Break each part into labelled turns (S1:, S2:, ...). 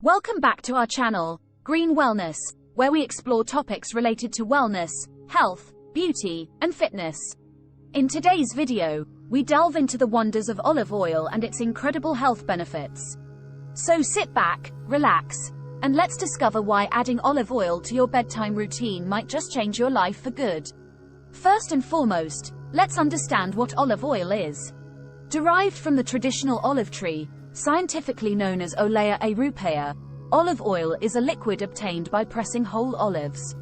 S1: Welcome back to our channel, Green Wellness, where we explore topics related to wellness, health, beauty, and fitness. In today's video, we delve into the wonders of olive oil and its incredible health benefits. So sit back, relax, and let's discover why adding olive oil to your bedtime routine might just change your life for good. First and foremost, let's understand what olive oil is. Derived from the traditional olive tree, scientifically known as Olea europaea, olive oil is a liquid obtained by pressing whole olives.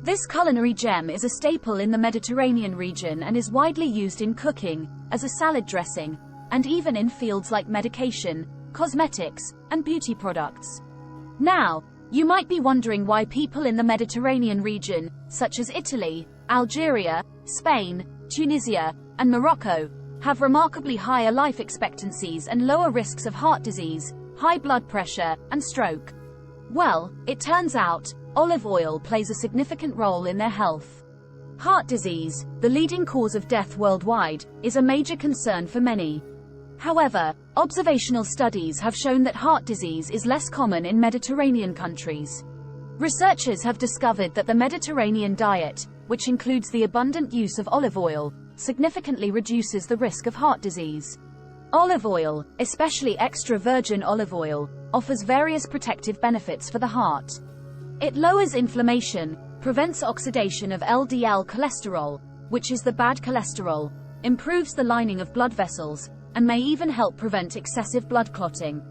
S1: This culinary gem is a staple in the Mediterranean region and is widely used in cooking, as a salad dressing, and even in fields like medication, cosmetics, and beauty products. Now, you might be wondering why people in the Mediterranean region, such as Italy, Algeria, Spain, Tunisia, and Morocco, have remarkably higher life expectancies and lower risks of heart disease, high blood pressure, and stroke. Well, it turns out, olive oil plays a significant role in their health. Heart disease, the leading cause of death worldwide, is a major concern for many. However, observational studies have shown that heart disease is less common in Mediterranean countries. Researchers have discovered that the Mediterranean diet, which includes the abundant use of olive oil, significantly reduces the risk of heart disease. Olive oil, especially extra virgin olive oil, offers various protective benefits for the heart. It lowers inflammation, prevents oxidation of LDL cholesterol, which is the bad cholesterol, improves the lining of blood vessels, and may even help prevent excessive blood clotting.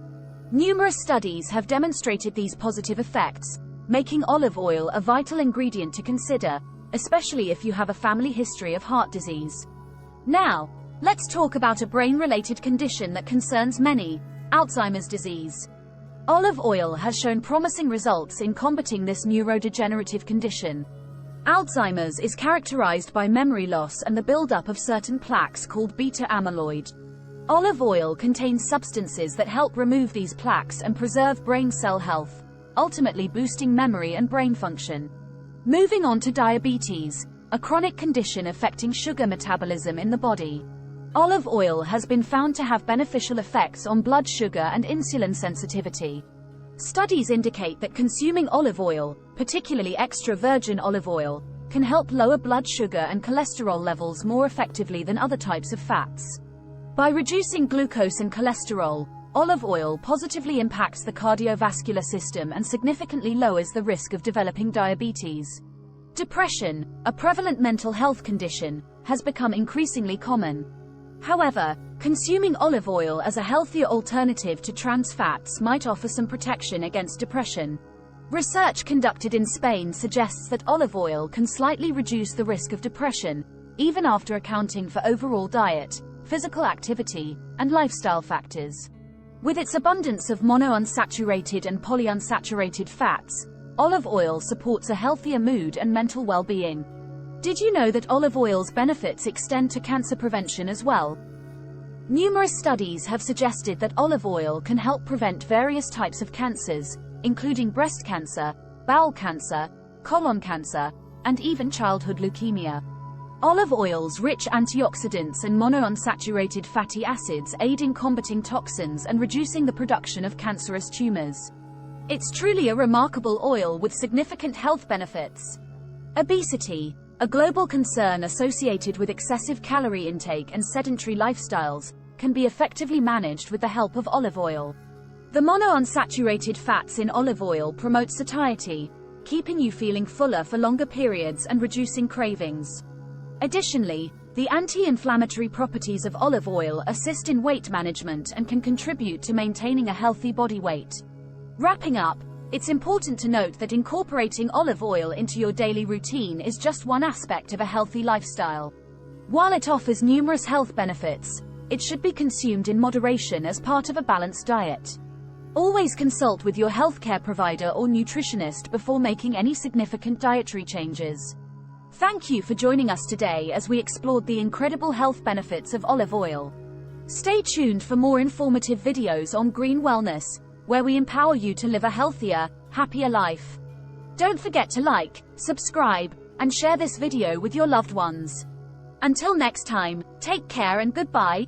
S1: Numerous studies have demonstrated these positive effects, making olive oil a vital ingredient to consider, especially if you have a family history of heart disease. Now, let's talk about a brain-related condition that concerns many, Alzheimer's disease. Olive oil has shown promising results in combating this neurodegenerative condition. Alzheimer's is characterized by memory loss and the buildup of certain plaques called beta amyloid. Olive oil contains substances that help remove these plaques and preserve brain cell health, ultimately boosting memory and brain function. Moving on to diabetes, a chronic condition affecting sugar metabolism in the body. Olive oil has been found to have beneficial effects on blood sugar and insulin sensitivity. Studies indicate that consuming olive oil, particularly extra virgin olive oil, can help lower blood sugar and cholesterol levels more effectively than other types of fats. By reducing glucose and cholesterol, olive oil positively impacts the cardiovascular system and significantly lowers the risk of developing diabetes. Depression, a prevalent mental health condition, has become increasingly common. However, consuming olive oil as a healthier alternative to trans fats might offer some protection against depression. Research conducted in Spain suggests that olive oil can slightly reduce the risk of depression, even after accounting for overall diet, physical activity, and lifestyle factors. With its abundance of monounsaturated and polyunsaturated fats, olive oil supports a healthier mood and mental well-being. Did you know that olive oil's benefits extend to cancer prevention as well? Numerous studies have suggested that olive oil can help prevent various types of cancers, including breast cancer, bowel cancer, colon cancer, and even childhood leukemia. Olive oil's rich antioxidants and monounsaturated fatty acids aid in combating toxins and reducing the production of cancerous tumors. It's truly a remarkable oil with significant health benefits. Obesity, a global concern associated with excessive calorie intake and sedentary lifestyles, can be effectively managed with the help of olive oil. The monounsaturated fats in olive oil promote satiety, keeping you feeling fuller for longer periods and reducing cravings. Additionally, the anti-inflammatory properties of olive oil assist in weight management and can contribute to maintaining a healthy body weight. Wrapping up, it's important to note that incorporating olive oil into your daily routine is just one aspect of a healthy lifestyle. While it offers numerous health benefits, it should be consumed in moderation as part of a balanced diet. Always consult with your healthcare provider or nutritionist before making any significant dietary changes. Thank you for joining us today as we explored the incredible health benefits of olive oil. Stay tuned for more informative videos on green wellness, where we empower you to live a healthier, happier life. Don't forget to like, subscribe, and share this video with your loved ones. Until next time, take care and goodbye.